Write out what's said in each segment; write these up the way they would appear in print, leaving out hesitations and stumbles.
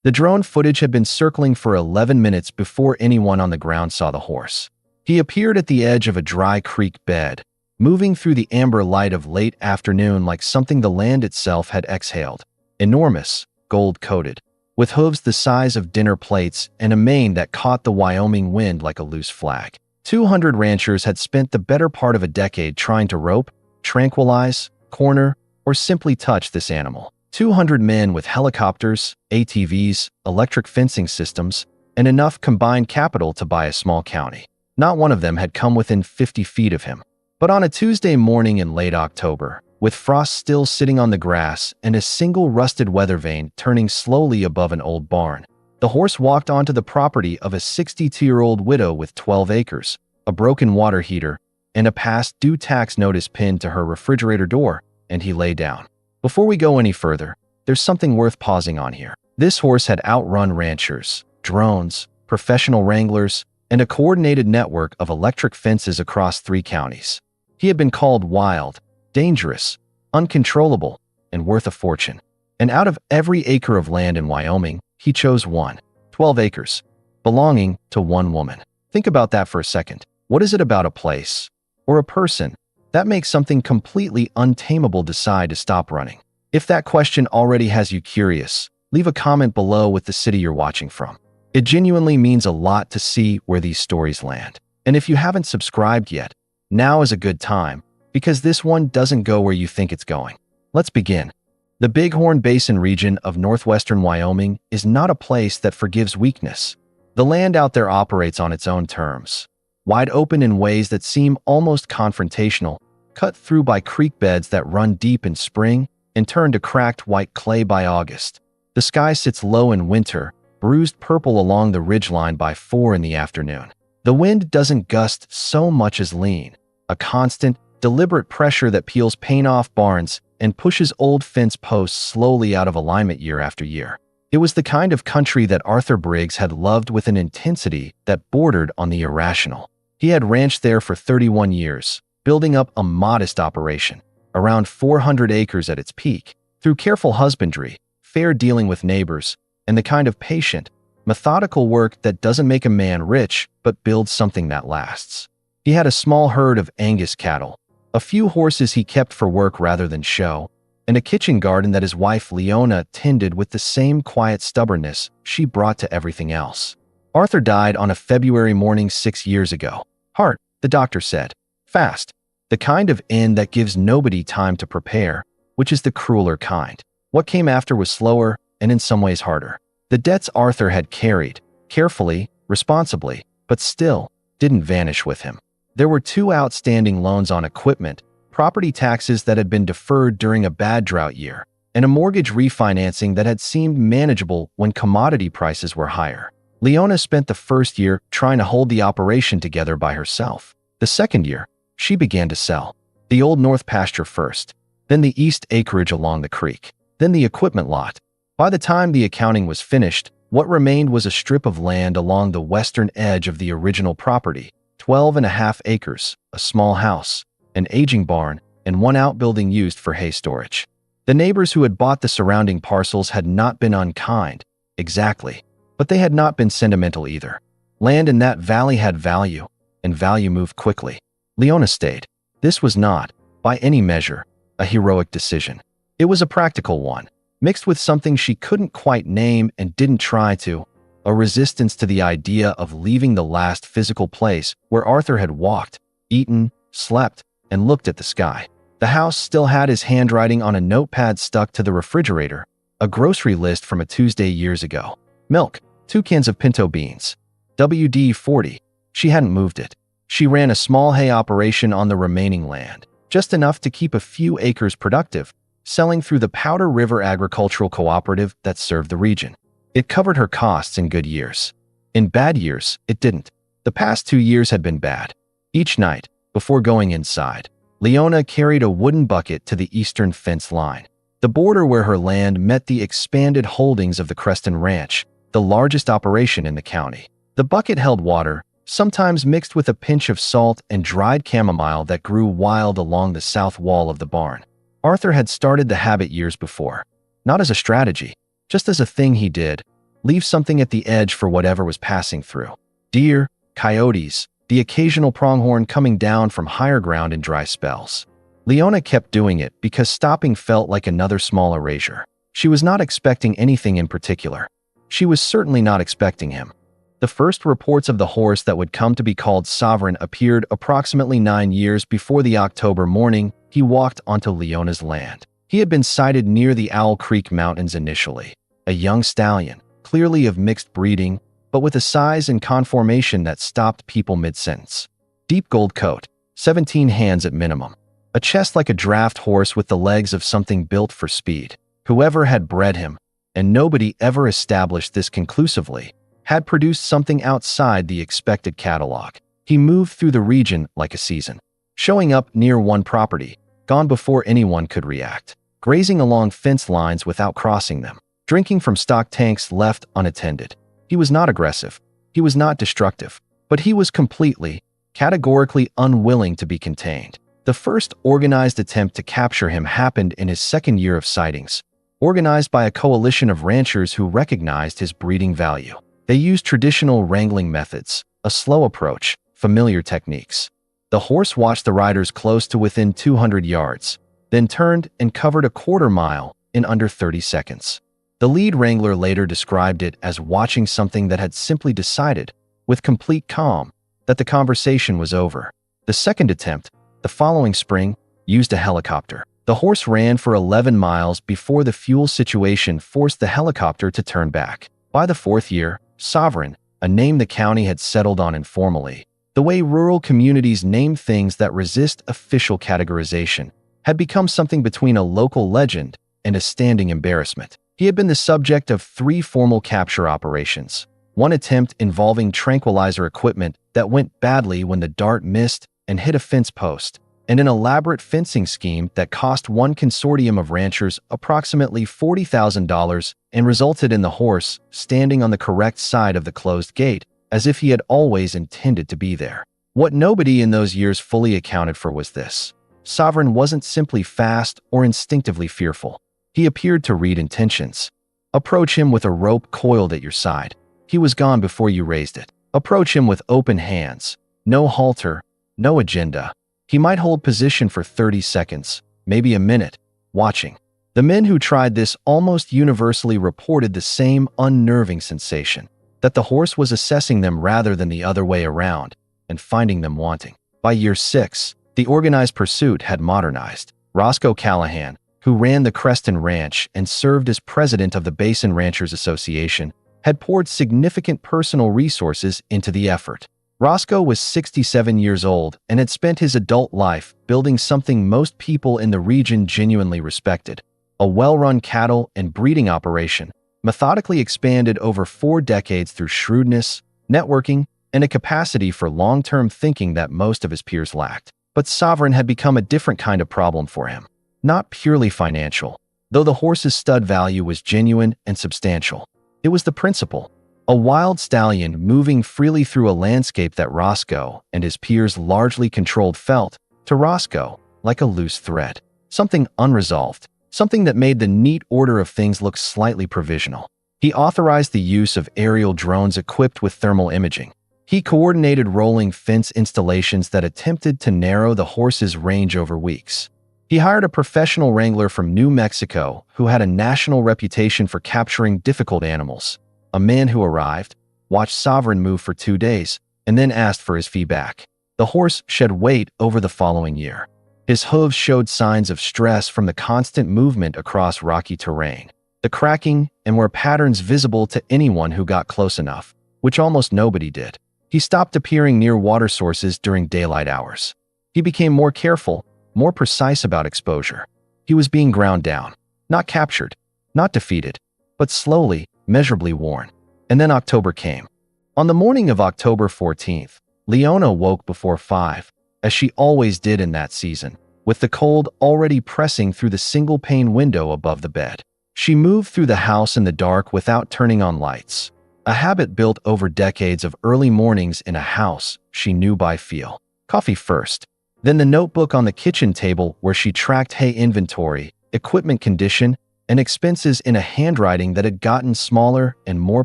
The drone footage had been circling for 11 minutes before anyone on the ground saw the horse. He appeared at the edge of a dry creek bed, moving through the amber light of late afternoon like something the land itself had exhaled. Enormous, gold-coated, with hooves the size of dinner plates and a mane that caught the Wyoming wind like a loose flag. 200 ranchers had spent the better part of a decade trying to rope, tranquilize, corner, or simply touch this animal. 200 men with helicopters, ATVs, electric fencing systems, and enough combined capital to buy a small county. Not one of them had come within 50 feet of him. But on a Tuesday morning in late October, with frost still sitting on the grass and a single rusted weather vane turning slowly above an old barn, the horse walked onto the property of a 62-year-old widow with 12 acres, a broken water heater, and a past due tax notice pinned to her refrigerator door, and he lay down. Before we go any further, there's something worth pausing on here. This horse had outrun ranchers, drones, professional wranglers, and a coordinated network of electric fences across 3 counties. He had been called wild, dangerous, uncontrollable, and worth a fortune. And out of every acre of land in Wyoming, he chose one, 12 acres, belonging to one woman. Think about that for a second. What is it about a place, or a person, that makes something completely untamable decide to stop running? If that question already has you curious, leave a comment below with the city you're watching from. It genuinely means a lot to see where these stories land. And if you haven't subscribed yet, now is a good time, because this one doesn't go where you think it's going. Let's begin. The Bighorn Basin region of northwestern Wyoming is not a place that forgives weakness. The land out there operates on its own terms, wide open in ways that seem almost confrontational, cut through by creek beds that run deep in spring and turn to cracked white clay by August. The sky sits low in winter, bruised purple along the ridgeline by 4 in the afternoon. The wind doesn't gust so much as lean, a constant, deliberate pressure that peels paint off barns and pushes old fence posts slowly out of alignment year after year. It was the kind of country that Arthur Briggs had loved with an intensity that bordered on the irrational. He had ranched there for 31 years, building up a modest operation, around 400 acres at its peak, through careful husbandry, fair dealing with neighbors, and the kind of patient, methodical work that doesn't make a man rich but builds something that lasts. He had a small herd of Angus cattle, a few horses he kept for work rather than show, and a kitchen garden that his wife Leona tended with the same quiet stubbornness she brought to everything else. Arthur died on a February morning 6 years ago. Heart, the doctor said. Fast. The kind of end that gives nobody time to prepare, which is the crueler kind. What came after was slower and in some ways harder. The debts Arthur had carried, carefully, responsibly, but still, didn't vanish with him. There were 2 outstanding loans on equipment, property taxes that had been deferred during a bad drought year, and a mortgage refinancing that had seemed manageable when commodity prices were higher. Leona spent the first year trying to hold the operation together by herself. The second year, she began to sell. The old north pasture first, then the east acreage along the creek, then the equipment lot. By the time the accounting was finished, what remained was a strip of land along the western edge of the original property, 12.5 acres, a small house, an aging barn, and 1 outbuilding used for hay storage. The neighbors who had bought the surrounding parcels had not been unkind, exactly, but they had not been sentimental either. Land in that valley had value, and value moved quickly. Leona stayed. This was not, by any measure, a heroic decision. It was a practical one, mixed with something she couldn't quite name and didn't try to, a resistance to the idea of leaving the last physical place where Arthur had walked, eaten, slept, and looked at the sky. The house still had his handwriting on a notepad stuck to the refrigerator, a grocery list from a Tuesday years ago. Milk, 2 cans of pinto beans. WD-40. She hadn't moved it. She ran a small hay operation on the remaining land, just enough to keep a few acres productive, selling through the Powder River Agricultural Cooperative that served the region. It covered her costs in good years. In bad years, it didn't. The past 2 years had been bad. Each night, before going inside, Leona carried a wooden bucket to the eastern fence line, the border where her land met the expanded holdings of the Creston Ranch, the largest operation in the county. The bucket held water, sometimes mixed with a pinch of salt and dried chamomile that grew wild along the south wall of the barn. Arthur had started the habit years before, not as a strategy, just as a thing he did, leave something at the edge for whatever was passing through. Deer, coyotes, the occasional pronghorn coming down from higher ground in dry spells. Leona kept doing it because stopping felt like another small erasure. She was not expecting anything in particular. She was certainly not expecting him. The first reports of the horse that would come to be called Sovereign appeared approximately 9 years before the October morning he walked onto Leona's land. He had been sighted near the Owl Creek Mountains initially, a young stallion, clearly of mixed breeding, but with a size and conformation that stopped people mid-sentence. Deep gold coat, 17 hands at minimum. A chest like a draft horse with the legs of something built for speed. Whoever had bred him, and nobody ever established this conclusively, had produced something outside the expected catalog. He moved through the region like a season, showing up near one property, gone before anyone could react, grazing along fence lines without crossing them, drinking from stock tanks left unattended. He was not aggressive. He was not destructive. But he was completely, categorically unwilling to be contained. The first organized attempt to capture him happened in his second year of sightings, organized by a coalition of ranchers who recognized his breeding value. They used traditional wrangling methods, a slow approach, familiar techniques. The horse watched the riders close to within 200 yards, then turned and covered a quarter mile in under 30 seconds. The lead wrangler later described it as watching something that had simply decided, with complete calm, that the conversation was over. The second attempt, the following spring, used a helicopter. The horse ran for 11 miles before the fuel situation forced the helicopter to turn back. By the fourth year, Sovereign, a name the county had settled on informally, the way rural communities name things that resist official categorization, had become something between a local legend and a standing embarrassment. He had been the subject of 3 formal capture operations, one attempt involving tranquilizer equipment that went badly when the dart missed and hit a fence post, and an elaborate fencing scheme that cost one consortium of ranchers approximately $40,000 and resulted in the horse standing on the correct side of the closed gate, as if he had always intended to be there. What nobody in those years fully accounted for was this. Sovereign wasn't simply fast or instinctively fearful. He appeared to read intentions. Approach him with a rope coiled at your side. He was gone before you raised it. Approach him with open hands. No halter, no agenda. He might hold position for 30 seconds, maybe a minute, watching. The men who tried this almost universally reported the same unnerving sensation, that the horse was assessing them rather than the other way around, and finding them wanting. By year 6, the organized pursuit had modernized. Roscoe Callahan, who ran the Creston Ranch and served as president of the Basin Ranchers Association, had poured significant personal resources into the effort. Roscoe was 67 years old and had spent his adult life building something most people in the region genuinely respected, a well-run cattle and breeding operation, methodically expanded over 4 decades through shrewdness, networking, and a capacity for long-term thinking that most of his peers lacked. But Sovereign had become a different kind of problem for him, not purely financial, though the horse's stud value was genuine and substantial. It was the principle. A wild stallion moving freely through a landscape that Roscoe and his peers largely controlled felt, to Roscoe, like a loose thread. Something unresolved, something that made the neat order of things look slightly provisional. He authorized the use of aerial drones equipped with thermal imaging. He coordinated rolling fence installations that attempted to narrow the horse's range over weeks. He hired a professional wrangler from New Mexico who had a national reputation for capturing difficult animals. A man who arrived, watched Sovereign move for 2 days, and then asked for his fee back. The horse shed weight over the following year. His hooves showed signs of stress from the constant movement across rocky terrain. The cracking and were patterns visible to anyone who got close enough, which almost nobody did. He stopped appearing near water sources during daylight hours. He became more careful, more precise about exposure. He was being ground down, not captured, not defeated, but slowly, measurably worn. And then October came. On the morning of October 14th, Leona woke before 5, as she always did in that season, with the cold already pressing through the single-pane window above the bed. She moved through the house in the dark without turning on lights, a habit built over decades of early mornings in a house she knew by feel. Coffee first, then the notebook on the kitchen table where she tracked hay inventory, equipment condition, and expenses in a handwriting that had gotten smaller and more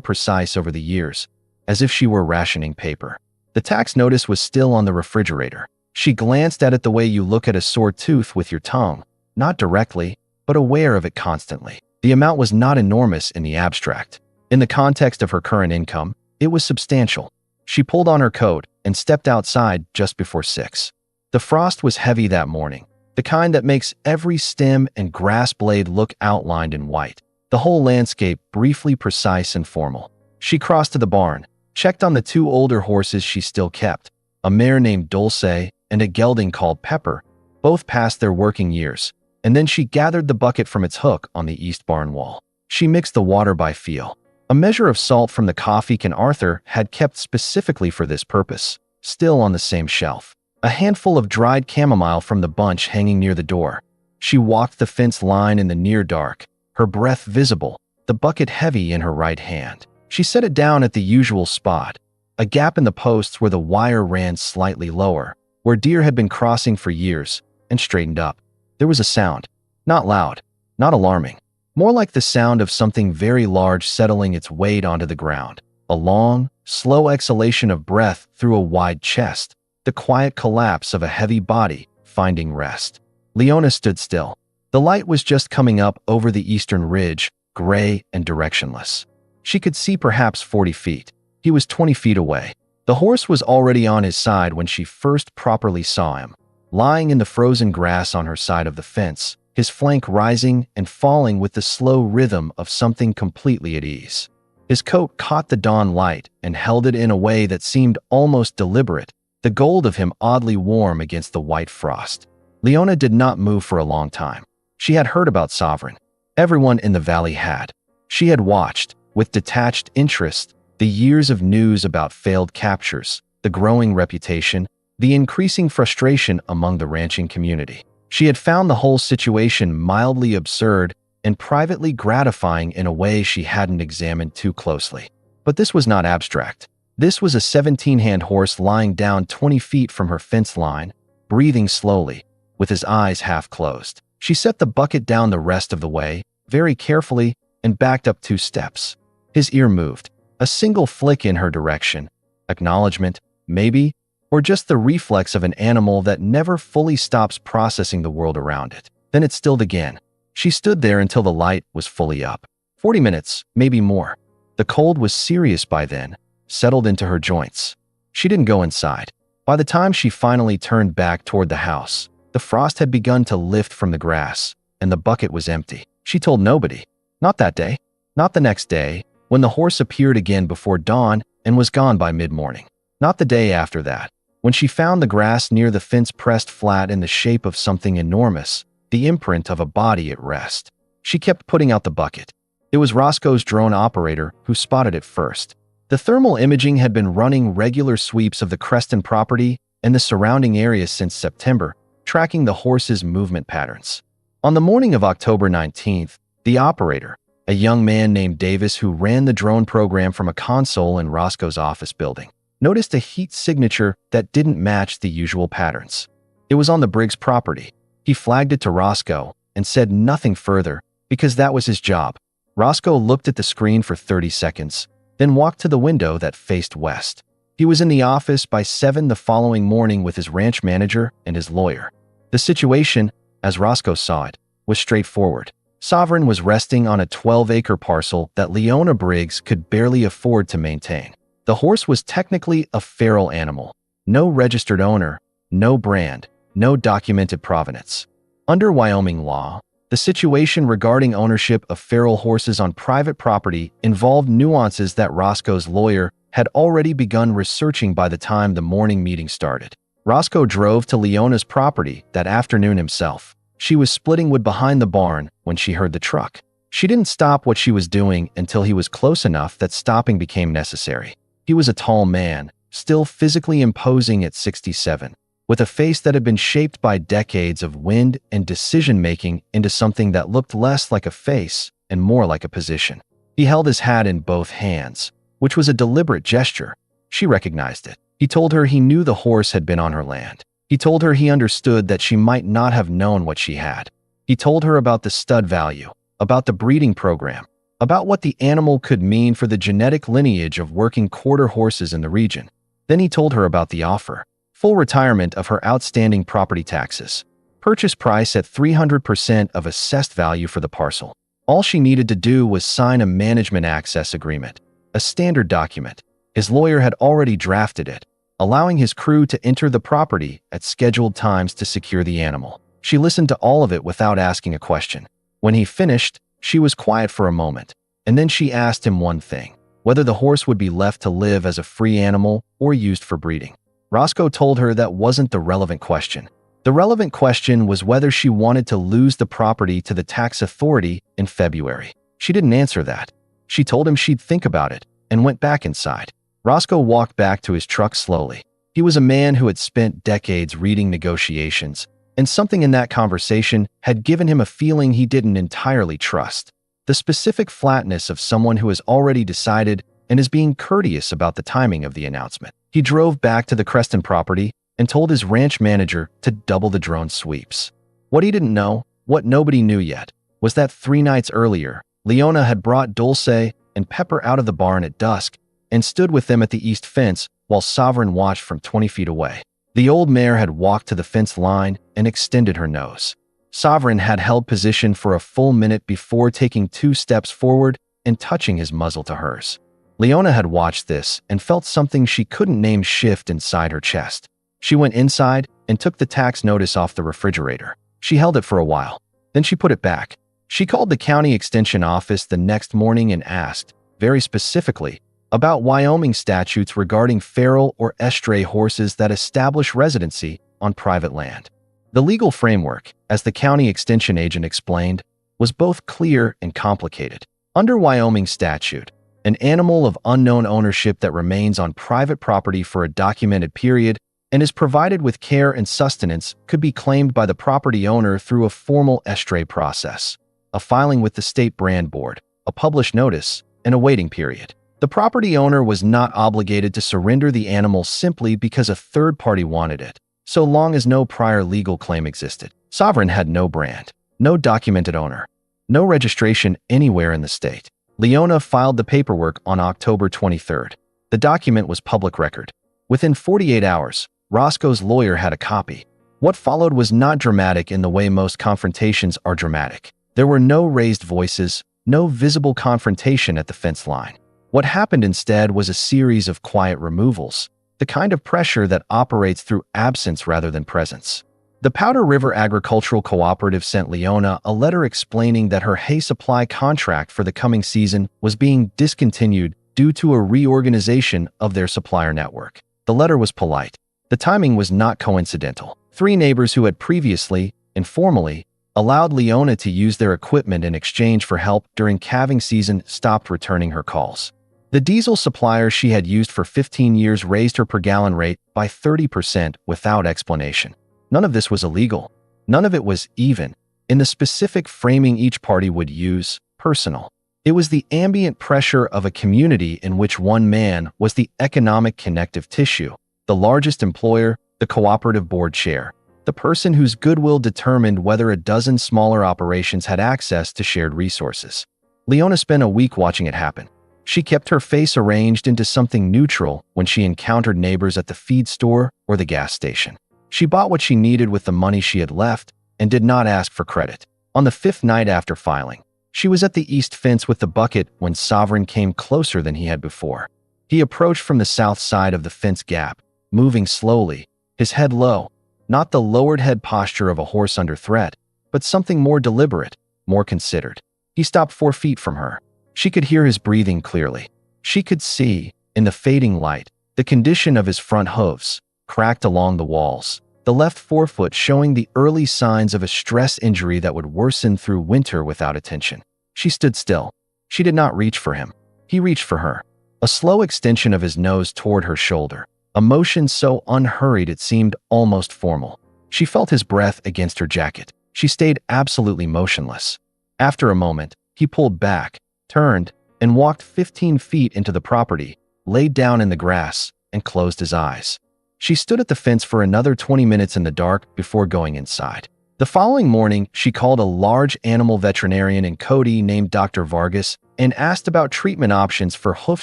precise over the years, as if she were rationing paper. The tax notice was still on the refrigerator. She glanced at it the way you look at a sore tooth with your tongue, not directly, but aware of it constantly. The amount was not enormous in the abstract. In the context of her current income, it was substantial. She pulled on her coat and stepped outside just before 6. The frost was heavy that morning, the kind that makes every stem and grass blade look outlined in white, the whole landscape briefly precise and formal. She crossed to the barn, checked on the 2 older horses she still kept, a mare named Dulce and a gelding called Pepper, both past their working years, and then she gathered the bucket from its hook on the east barn wall. She mixed the water by feel. A measure of salt from the coffee can Arthur had kept specifically for this purpose, still on the same shelf. A handful of dried chamomile from the bunch hanging near the door. She walked the fence line in the near dark, her breath visible, the bucket heavy in her right hand. She set it down at the usual spot, a gap in the posts where the wire ran slightly lower, where deer had been crossing for years, and straightened up. There was a sound, not loud, not alarming, more like the sound of something very large settling its weight onto the ground. A long, slow exhalation of breath through a wide chest, the quiet collapse of a heavy body finding rest. Leona stood still. The light was just coming up over the eastern ridge, gray and directionless. She could see perhaps 40 feet. He was 20 feet away. The horse was already on his side when she first properly saw him, lying in the frozen grass on her side of the fence, his flank rising and falling with the slow rhythm of something completely at ease. His coat caught the dawn light and held it in a way that seemed almost deliberate, the gold of him oddly warm against the white frost. Leona did not move for a long time. She had heard about Sovereign. Everyone in the valley had. She had watched, with detached interest, the years of news about failed captures, the growing reputation, the increasing frustration among the ranching community. She had found the whole situation mildly absurd and privately gratifying in a way she hadn't examined too closely. But this was not abstract. This was a 17-hand horse lying down 20 feet from her fence line, breathing slowly, with his eyes half closed. She set the bucket down the rest of the way, very carefully, and backed up 2 steps. His ear moved, a single flick in her direction, acknowledgement, maybe, or just the reflex of an animal that never fully stops processing the world around it. Then it stilled again. She stood there until the light was fully up. 40 minutes, maybe more. The cold was serious by then, settled into her joints. She didn't go inside. By the time she finally turned back toward the house, the frost had begun to lift from the grass, and the bucket was empty. She told nobody. Not that day. Not the next day, when the horse appeared again before dawn and was gone by mid-morning. Not the day after that, when she found the grass near the fence pressed flat in the shape of something enormous, the imprint of a body at rest. She kept putting out the bucket. It was Roscoe's drone operator who spotted it first. The thermal imaging had been running regular sweeps of the Creston property and the surrounding area since September, tracking the horse's movement patterns. On the morning of October 19th, the operator, a young man named Davis who ran the drone program from a console in Roscoe's office building, noticed a heat signature that didn't match the usual patterns. It was on the Briggs property. He flagged it to Roscoe and said nothing further because that was his job. Roscoe looked at the screen for 30 seconds, then walked to the window that faced west. He was in the office by 7 the following morning with his ranch manager and his lawyer. The situation, as Roscoe saw it, was straightforward. Sovereign was resting on a 12-acre parcel that Leona Briggs could barely afford to maintain. The horse was technically a feral animal. No registered owner, no brand, no documented provenance. Under Wyoming law, the situation regarding ownership of feral horses on private property involved nuances that Roscoe's lawyer had already begun researching by the time the morning meeting started. Roscoe drove to Leona's property that afternoon himself. She was splitting wood behind the barn when she heard the truck. She didn't stop what she was doing until he was close enough that stopping became necessary. He was a tall man, still physically imposing at 67, with a face that had been shaped by decades of wind and decision-making into something that looked less like a face and more like a position. He held his hat in both hands, which was a deliberate gesture. She recognized it. He told her he knew the horse had been on her land. He told her he understood that she might not have known what she had. He told her about the stud value, about the breeding program, about what the animal could mean for the genetic lineage of working quarter horses in the region. Then he told her about the offer: full retirement of her outstanding property taxes, purchase price at 300% of assessed value for the parcel. All she needed to do was sign a management access agreement, a standard document. His lawyer had already drafted it, allowing his crew to enter the property at scheduled times to secure the animal. She listened to all of it without asking a question. When he finished, she was quiet for a moment, and then she asked him one thing: whether the horse would be left to live as a free animal or used for breeding. Roscoe told her that wasn't the relevant question. The relevant question was whether she wanted to lose the property to the tax authority in February. She didn't answer that. She told him she'd think about it and went back inside. Roscoe walked back to his truck slowly. He was a man who had spent decades reading negotiations, and something in that conversation had given him a feeling he didn't entirely trust. The specific flatness of someone who has already decided and is being courteous about the timing of the announcement. He drove back to the Creston property and told his ranch manager to double the drone sweeps. What he didn't know, what nobody knew yet, was that 3 nights earlier, Leona had brought Dulce and Pepper out of the barn at dusk and stood with them at the east fence while Sovereign watched from 20 feet away. The old mare had walked to the fence line and extended her nose. Sovereign had held position for a full minute before taking 2 steps forward and touching his muzzle to hers. Leona had watched this and felt something she couldn't name shift inside her chest. She went inside and took the tax notice off the refrigerator. She held it for a while. Then she put it back. She called the county extension office the next morning and asked, very specifically, about Wyoming statutes regarding feral or estray horses that establish residency on private land. The legal framework, as the county extension agent explained, was both clear and complicated. Under Wyoming statute, an animal of unknown ownership that remains on private property for a documented period and is provided with care and sustenance could be claimed by the property owner through a formal estray process, a filing with the state brand board, a published notice, and a waiting period. The property owner was not obligated to surrender the animal simply because a third party wanted it, so long as no prior legal claim existed. Sovereign had no brand, no documented owner, no registration anywhere in the state. Leona filed the paperwork on October 23rd. The document was public record. Within 48 hours, Roscoe's lawyer had a copy. What followed was not dramatic in the way most confrontations are dramatic. There were no raised voices, no visible confrontation at the fence line. What happened instead was a series of quiet removals, the kind of pressure that operates through absence rather than presence. The Powder River Agricultural Cooperative sent Leona a letter explaining that her hay supply contract for the coming season was being discontinued due to a reorganization of their supplier network. The letter was polite. The timing was not coincidental. 3 neighbors who had previously, informally, allowed Leona to use their equipment in exchange for help during calving season stopped returning her calls. The diesel supplier she had used for 15 years raised her per gallon rate by 30% without explanation. None of this was illegal. None of it was even, in the specific framing each party would use, personal. It was the ambient pressure of a community in which one man was the economic connective tissue, the largest employer, the cooperative board chair, the person whose goodwill determined whether a dozen smaller operations had access to shared resources. Leona spent a week watching it happen. She kept her face arranged into something neutral when she encountered neighbors at the feed store or the gas station. She bought what she needed with the money she had left and did not ask for credit. On the 5th night after filing, she was at the east fence with the bucket when Sovereign came closer than he had before. He approached from the south side of the fence gap, moving slowly, his head low, not the lowered head posture of a horse under threat, but something more deliberate, more considered. He stopped 4 feet from her. She could hear his breathing clearly. She could see, in the fading light, the condition of his front hooves, cracked along the walls, the left forefoot showing the early signs of a stress injury that would worsen through winter without attention. She stood still. She did not reach for him. He reached for her. A slow extension of his nose toward her shoulder, a motion so unhurried it seemed almost formal. She felt his breath against her jacket. She stayed absolutely motionless. After a moment, he pulled back, turned, and walked 15 feet into the property, laid down in the grass, and closed his eyes. She stood at the fence for another 20 minutes in the dark before going inside. The following morning, she called a large animal veterinarian in Cody named Dr. Vargas and asked about treatment options for hoof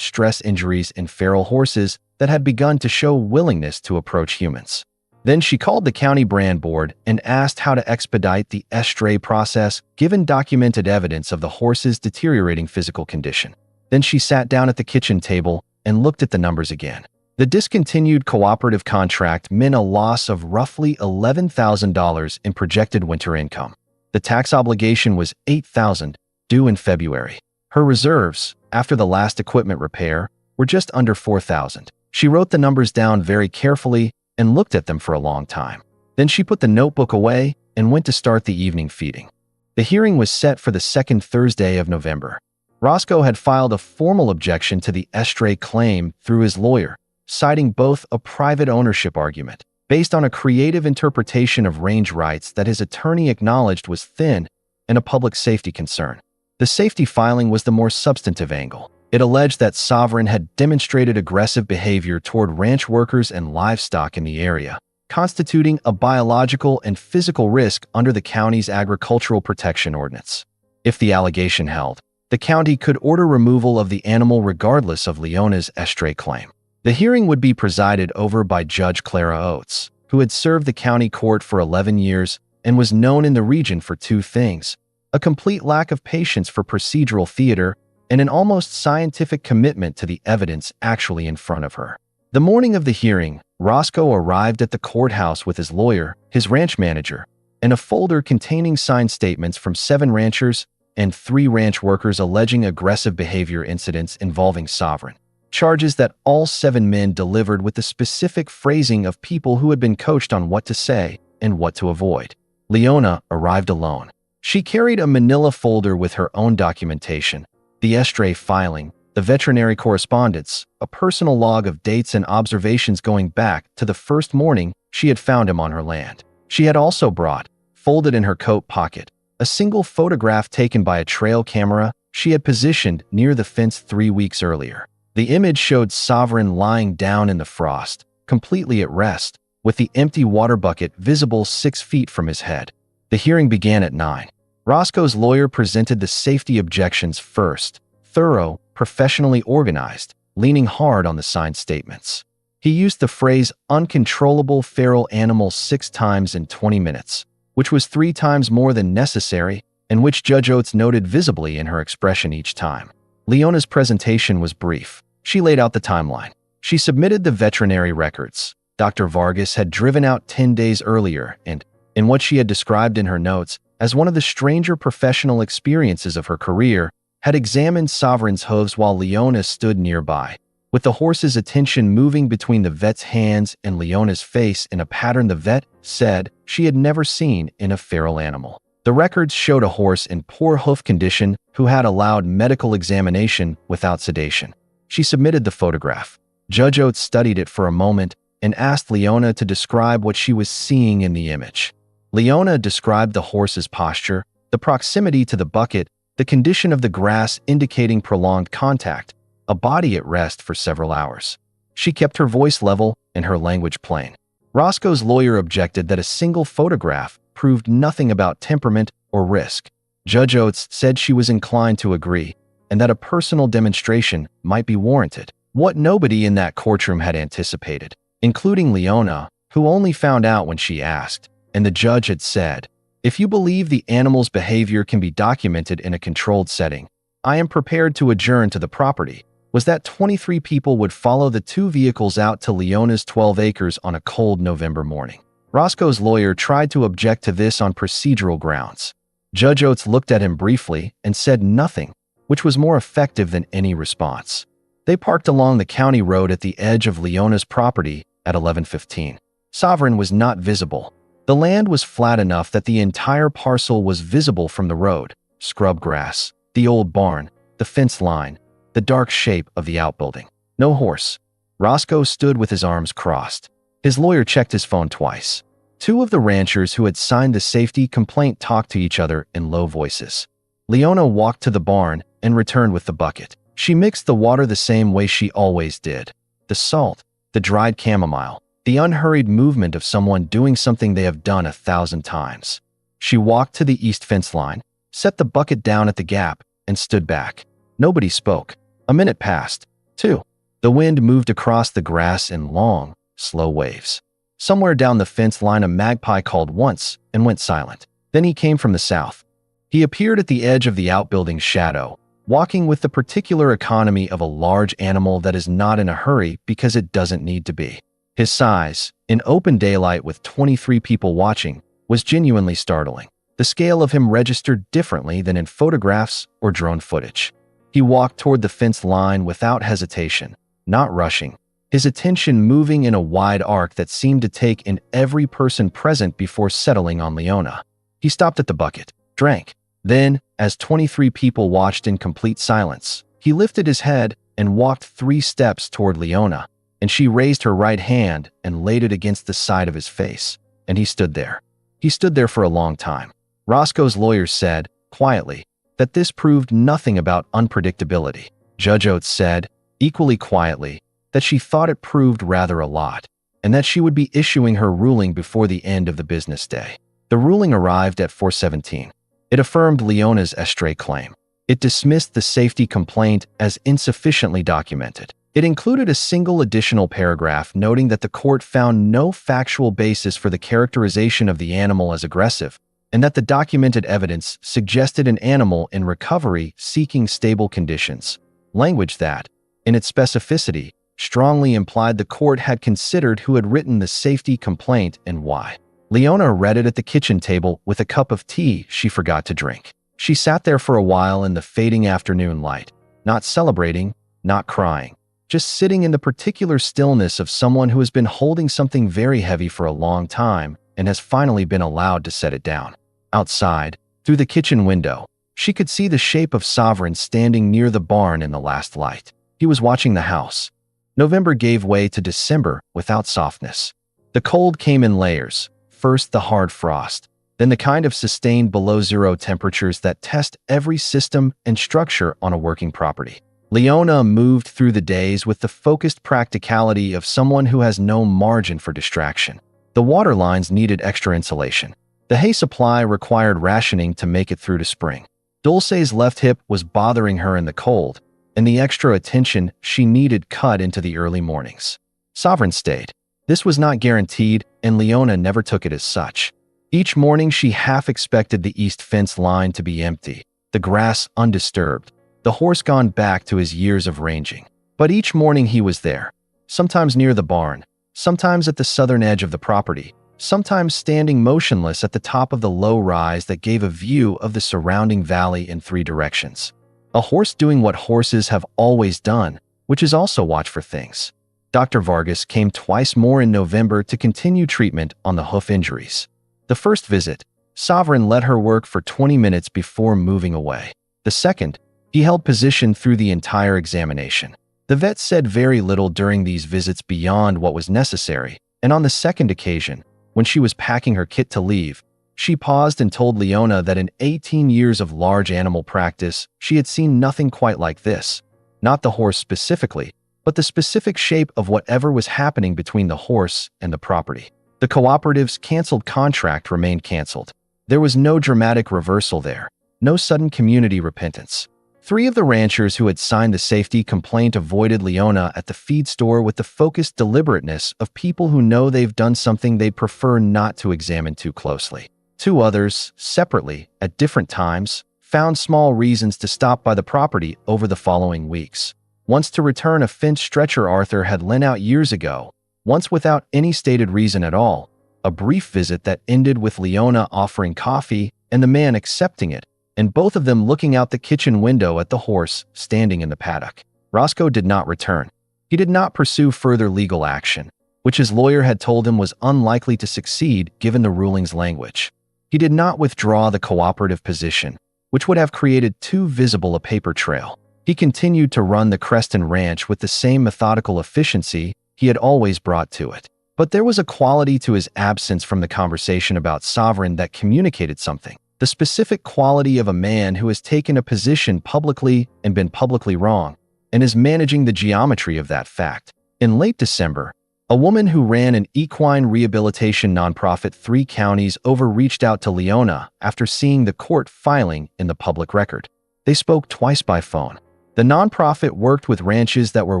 stress injuries in feral horses that had begun to show willingness to approach humans. Then she called the county brand board and asked how to expedite the estray process given documented evidence of the horse's deteriorating physical condition. Then she sat down at the kitchen table and looked at the numbers again. The discontinued cooperative contract meant a loss of roughly $11,000 in projected winter income. The tax obligation was $8,000, due in February. Her reserves, after the last equipment repair, were just under $4,000. She wrote the numbers down very carefully and looked at them for a long time. Then she put the notebook away and went to start the evening feeding. The hearing was set for the second Thursday of November. Roscoe had filed a formal objection to the estray claim through his lawyer, citing both a private ownership argument based on a creative interpretation of range rights that his attorney acknowledged was thin and a public safety concern. The safety filing was the more substantive angle. It alleged that Sovereign had demonstrated aggressive behavior toward ranch workers and livestock in the area, constituting a biological and physical risk under the county's agricultural protection ordinance. If the allegation held, the county could order removal of the animal regardless of Leona's estray claim. The hearing would be presided over by Judge Clara Oates, who had served the county court for 11 years and was known in the region for two things: a complete lack of patience for procedural theater and an almost scientific commitment to the evidence actually in front of her. The morning of the hearing, Roscoe arrived at the courthouse with his lawyer, his ranch manager, and a folder containing signed statements from 7 ranchers and 3 ranch workers alleging aggressive behavior incidents involving Sovereign. Charges that all 7 men delivered with the specific phrasing of people who had been coached on what to say and what to avoid. Leona arrived alone. She carried a manila folder with her own documentation, the estray filing, the veterinary correspondence, a personal log of dates and observations going back to the first morning she had found him on her land. She had also brought, folded in her coat pocket, a single photograph taken by a trail camera she had positioned near the fence 3 weeks earlier. The image showed Sovereign lying down in the frost, completely at rest, with the empty water bucket visible 6 feet from his head. The hearing began at 9. Roscoe's lawyer presented the safety objections first, thorough, professionally organized, leaning hard on the signed statements. He used the phrase uncontrollable feral animal 6 times in 20 minutes, which was 3 times more than necessary, and which Judge Oates noted visibly in her expression each time. Leona's presentation was brief. She laid out the timeline. She submitted the veterinary records. Dr. Vargas had driven out 10 days earlier and, in what she had described in her notes as one of the stranger professional experiences of her career, had examined Sovereign's hooves while Leona stood nearby, with the horse's attention moving between the vet's hands and Leona's face in a pattern the vet said she had never seen in a feral animal. The records showed a horse in poor hoof condition who had allowed medical examination without sedation. She submitted the photograph. Judge Oates studied it for a moment and asked Leona to describe what she was seeing in the image. Leona described the horse's posture, the proximity to the bucket, the condition of the grass indicating prolonged contact, a body at rest for several hours. She kept her voice level and her language plain. Roscoe's lawyer objected that a single photograph proved nothing about temperament or risk. Judge Oates said she was inclined to agree, and that a personal demonstration might be warranted. What nobody in that courtroom had anticipated, including Leona, who only found out when she asked, and the judge had said, "If you believe the animal's behavior can be documented in a controlled setting, I am prepared to adjourn to the property," was that 23 people would follow the 2 vehicles out to Leona's 12 acres on a cold November morning. Roscoe's lawyer tried to object to this on procedural grounds. Judge Oates looked at him briefly and said nothing, which was more effective than any response. They parked along the county road at the edge of Leona's property at 11:15. Sovereign was not visible. The land was flat enough that the entire parcel was visible from the road: scrub grass, the old barn, the fence line, the dark shape of the outbuilding. No horse. Roscoe stood with his arms crossed. His lawyer checked his phone twice. 2 of the ranchers who had signed the safety complaint talked to each other in low voices. Leona walked to the barn and returned with the bucket. She mixed the water the same way she always did. The salt, the dried chamomile, the unhurried movement of someone doing something they have done 1,000 times. She walked to the east fence line, set the bucket down at the gap, and stood back. Nobody spoke. A minute passed. 2. The wind moved across the grass in long, slow waves. Somewhere down the fence line, a magpie called once and went silent. Then he came from the south. He appeared at the edge of the outbuilding's shadow, walking with the particular economy of a large animal that is not in a hurry because it doesn't need to be. His size, in open daylight with 23 people watching, was genuinely startling. The scale of him registered differently than in photographs or drone footage. He walked toward the fence line without hesitation, not rushing, his attention moving in a wide arc that seemed to take in every person present before settling on Leona. He stopped at the bucket, drank. Then, as 23 people watched in complete silence, he lifted his head and walked 3 steps toward Leona, and she raised her right hand and laid it against the side of his face, and he stood there. He stood there for a long time. Roscoe's lawyer said, quietly, that this proved nothing about unpredictability. Judge Oates said, equally quietly, that she thought it proved rather a lot, and that she would be issuing her ruling before the end of the business day. The ruling arrived at 4:17. It affirmed Leona's estray claim. It dismissed the safety complaint as insufficiently documented. It included a single additional paragraph noting that the court found no factual basis for the characterization of the animal as aggressive, and that the documented evidence suggested an animal in recovery seeking stable conditions. Language that, in its specificity, strongly implied the court had considered who had written the safety complaint and why. Leona read it at the kitchen table with a cup of tea she forgot to drink. She sat there for a while in the fading afternoon light, not celebrating, not crying, just sitting in the particular stillness of someone who has been holding something very heavy for a long time and has finally been allowed to set it down. Outside, through the kitchen window, she could see the shape of Sovereign standing near the barn in the last light. He was watching the house. November gave way to December without softness. The cold came in layers. First the hard frost, then the kind of sustained below-zero temperatures that test every system and structure on a working property. Leona moved through the days with the focused practicality of someone who has no margin for distraction. The water lines needed extra insulation. The hay supply required rationing to make it through to spring. Dulce's left hip was bothering her in the cold, and the extra attention she needed cut into the early mornings. Sovereign stayed. This was not guaranteed, and Leona never took it as such. Each morning she half expected the east fence line to be empty, the grass undisturbed, the horse gone back to his years of ranging. But each morning he was there, sometimes near the barn, sometimes at the southern edge of the property, sometimes standing motionless at the top of the low rise that gave a view of the surrounding valley in 3 directions. A horse doing what horses have always done, which is also watch for things. Dr. Vargas came twice more in November to continue treatment on the hoof injuries. The first visit, Sovereign let her work for 20 minutes before moving away. The second, he held position through the entire examination. The vet said very little during these visits beyond what was necessary, and on the second occasion, when she was packing her kit to leave, she paused and told Leona that in 18 years of large animal practice, she had seen nothing quite like this. Not the horse specifically, but the specific shape of whatever was happening between the horse and the property. The cooperative's canceled contract remained canceled. There was no dramatic reversal there, no sudden community repentance. 3 of the ranchers who had signed the safety complaint avoided Leona at the feed store with the focused deliberateness of people who know they've done something they'd prefer not to examine too closely. 2 others, separately, at different times, found small reasons to stop by the property over the following weeks. Once to return a Finch stretcher Arthur had lent out years ago, once without any stated reason at all, a brief visit that ended with Leona offering coffee and the man accepting it, and both of them looking out the kitchen window at the horse standing in the paddock. Roscoe did not return. He did not pursue further legal action, which his lawyer had told him was unlikely to succeed given the ruling's language. He did not withdraw the cooperative position, which would have created too visible a paper trail. He continued to run the Creston Ranch with the same methodical efficiency he had always brought to it. But there was a quality to his absence from the conversation about Sovereign that communicated something. The specific quality of a man who has taken a position publicly and been publicly wrong, and is managing the geometry of that fact. In late December, A woman who ran an equine rehabilitation nonprofit 3 counties over reached out to Leona after seeing the court filing in the public record. They spoke twice by phone. The nonprofit worked with ranches that were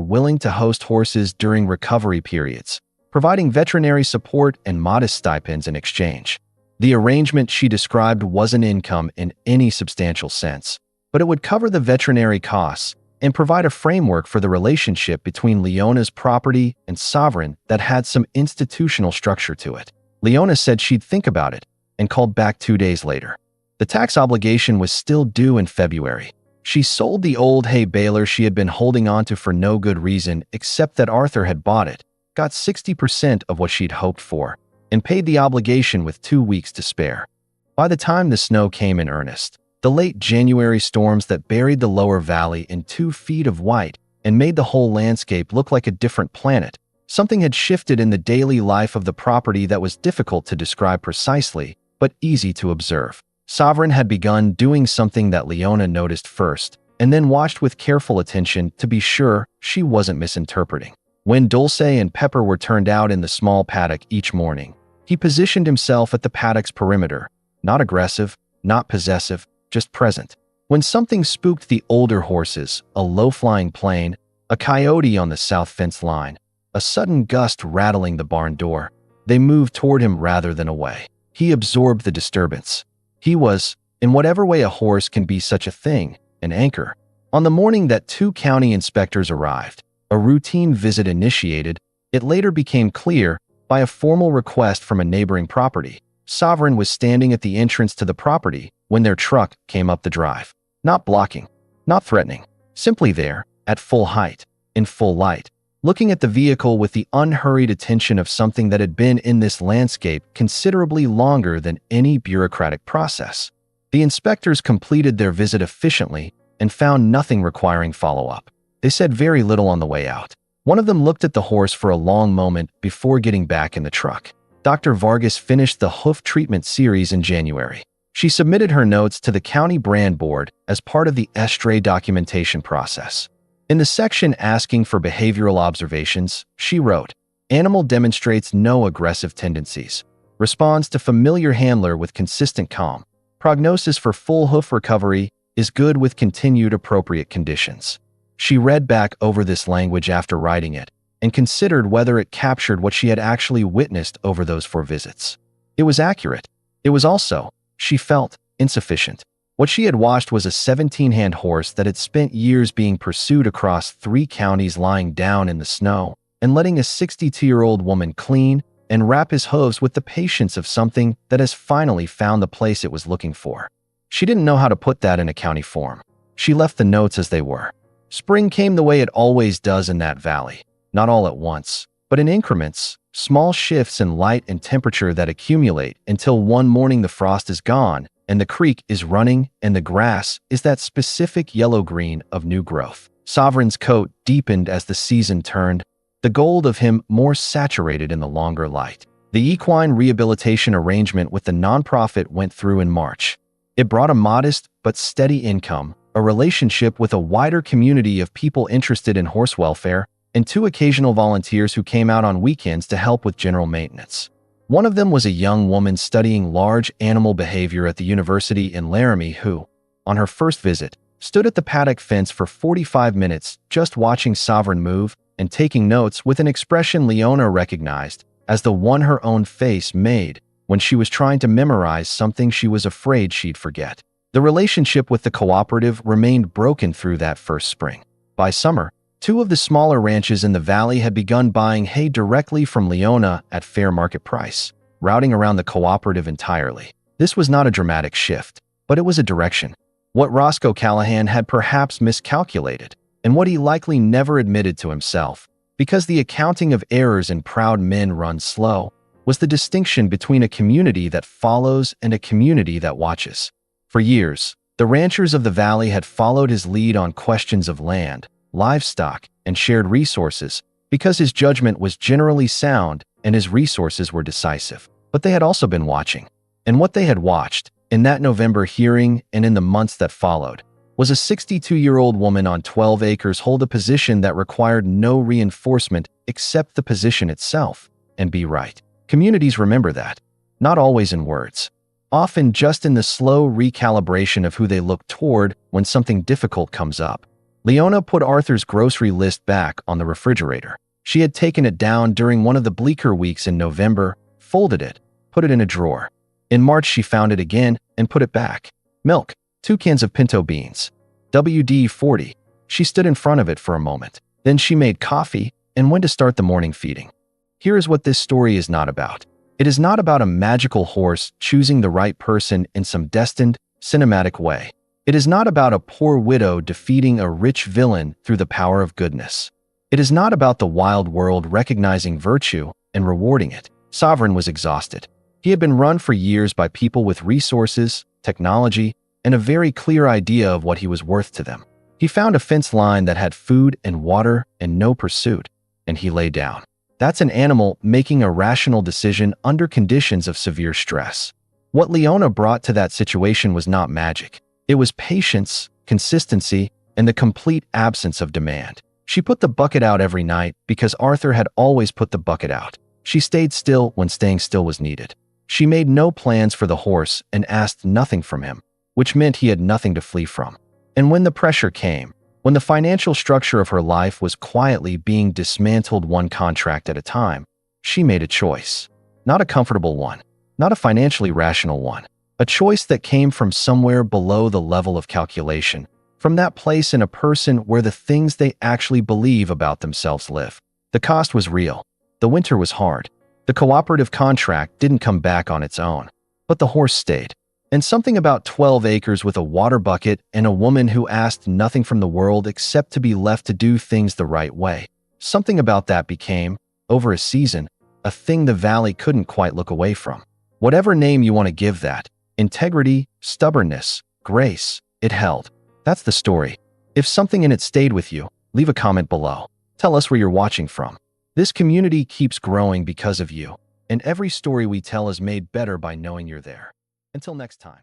willing to host horses during recovery periods, providing veterinary support and modest stipends in exchange. The arrangement she described wasn't income in any substantial sense, but it would cover the veterinary costs and provide a framework for the relationship between Leona's property and Sovereign that had some institutional structure to it. Leona said she'd think about it and called back 2 days later. The tax obligation was still due in February. She sold the old hay baler she had been holding onto for no good reason except that Arthur had bought it, got 60% of what she'd hoped for, and paid the obligation with 2 weeks to spare. By the time the snow came in earnest, the late January storms that buried the lower valley in 2 feet of white and made the whole landscape look like a different planet, something had shifted in the daily life of the property that was difficult to describe precisely, but easy to observe. Sovereign had begun doing something that Leona noticed first, and then watched with careful attention to be sure she wasn't misinterpreting. When Dulce and Pepper were turned out in the small paddock each morning, he positioned himself at the paddock's perimeter, not aggressive, not possessive, just present. When something spooked the older horses, a low-flying plane, a coyote on the south fence line, a sudden gust rattling the barn door, they moved toward him rather than away. He absorbed the disturbance. He was, in whatever way a horse can be such a thing, an anchor. On the morning that 2 county inspectors arrived, a routine visit initiated, it later became clear, by a formal request from a neighboring property. Sovereign was standing at the entrance to the property when their truck came up the drive. Not blocking, not threatening, simply there, at full height, in full light, looking at the vehicle with the unhurried attention of something that had been in this landscape considerably longer than any bureaucratic process. The inspectors completed their visit efficiently and found nothing requiring follow-up. They said very little on the way out. One of them looked at the horse for a long moment before getting back in the truck. Dr. Vargas finished the hoof treatment series in January. She submitted her notes to the county brand board as part of the estray documentation process. In the section asking for behavioral observations, she wrote, "Animal demonstrates no aggressive tendencies. Responds to familiar handler with consistent calm. Prognosis for full hoof recovery is good with continued appropriate conditions." She read back over this language after writing it and considered whether it captured what she had actually witnessed over those 4 visits. It was accurate. It was also, she felt, insufficient. What she had watched was a 17-hand horse that had spent years being pursued across 3 counties lying down in the snow and letting a 62-year-old woman clean and wrap his hooves with the patience of something that has finally found the place it was looking for. She didn't know how to put that in a county form. She left the notes as they were. Spring came the way it always does in that valley, not all at once, but in increments, small shifts in light and temperature that accumulate until one morning the frost is gone and the creek is running and the grass is that specific yellow-green of new growth. Sovereign's coat deepened as the season turned, the gold of him more saturated in the longer light. The equine rehabilitation arrangement with the nonprofit went through in March. It brought a modest but steady income, a relationship with a wider community of people interested in horse welfare, and 2 occasional volunteers who came out on weekends to help with general maintenance. One of them was a young woman studying large animal behavior at the university in Laramie who, on her first visit, stood at the paddock fence for 45 minutes just watching Sovereign move and taking notes with an expression Leona recognized as the one her own face made when she was trying to memorize something she was afraid she'd forget. The relationship with the cooperative remained broken through that first spring. By summer, 2 of the smaller ranches in the valley had begun buying hay directly from Leona at fair market price, routing around the cooperative entirely. This was not a dramatic shift, but it was a direction. What Roscoe Callahan had perhaps miscalculated, and what he likely never admitted to himself, because the accounting of errors in proud men runs slow, was the distinction between a community that follows and a community that watches. For years, the ranchers of the valley had followed his lead on questions of land, livestock, and shared resources because his judgment was generally sound and his resources were decisive. But they had also been watching. And what they had watched, in that November hearing and in the months that followed, was a 62-year-old woman on 12 acres hold a position that required no reinforcement accept the position itself, and be right. Communities remember that, not always in words, often just in the slow recalibration of who they look toward when something difficult comes up. Leona put Arthur's grocery list back on the refrigerator. She had taken it down during one of the bleaker weeks in November, folded it, put it in a drawer. In March, she found it again and put it back. Milk, 2 cans of pinto beans, WD-40. She stood in front of it for a moment. Then she made coffee and went to start the morning feeding. Here is what this story is not about. It is not about a magical horse choosing the right person in some destined, cinematic way. It is not about a poor widow defeating a rich villain through the power of goodness. It is not about the wild world recognizing virtue and rewarding it. Sovereign was exhausted. He had been run for years by people with resources, technology, and a very clear idea of what he was worth to them. He found a fence line that had food and water and no pursuit, and he lay down. That's an animal making a rational decision under conditions of severe stress. What Leona brought to that situation was not magic. It was patience, consistency, and the complete absence of demand. She put the bucket out every night because Arthur had always put the bucket out. She stayed still when staying still was needed. She made no plans for the horse and asked nothing from him, which meant he had nothing to flee from. And when the pressure came, when the financial structure of her life was quietly being dismantled one contract at a time, she made a choice. Not a comfortable one, not a financially rational one. A choice that came from somewhere below the level of calculation, from that place in a person where the things they actually believe about themselves live. The cost was real. The winter was hard. The cooperative contract didn't come back on its own, but the horse stayed. And something about 12 acres with a water bucket and a woman who asked nothing from the world except to be left to do things the right way. Something about that became, over a season, a thing the valley couldn't quite look away from. Whatever name you want to give that, integrity, stubbornness, grace, it held. That's the story. If something in it stayed with you, leave a comment below. Tell us where you're watching from. This community keeps growing because of you, and every story we tell is made better by knowing you're there. Until next time.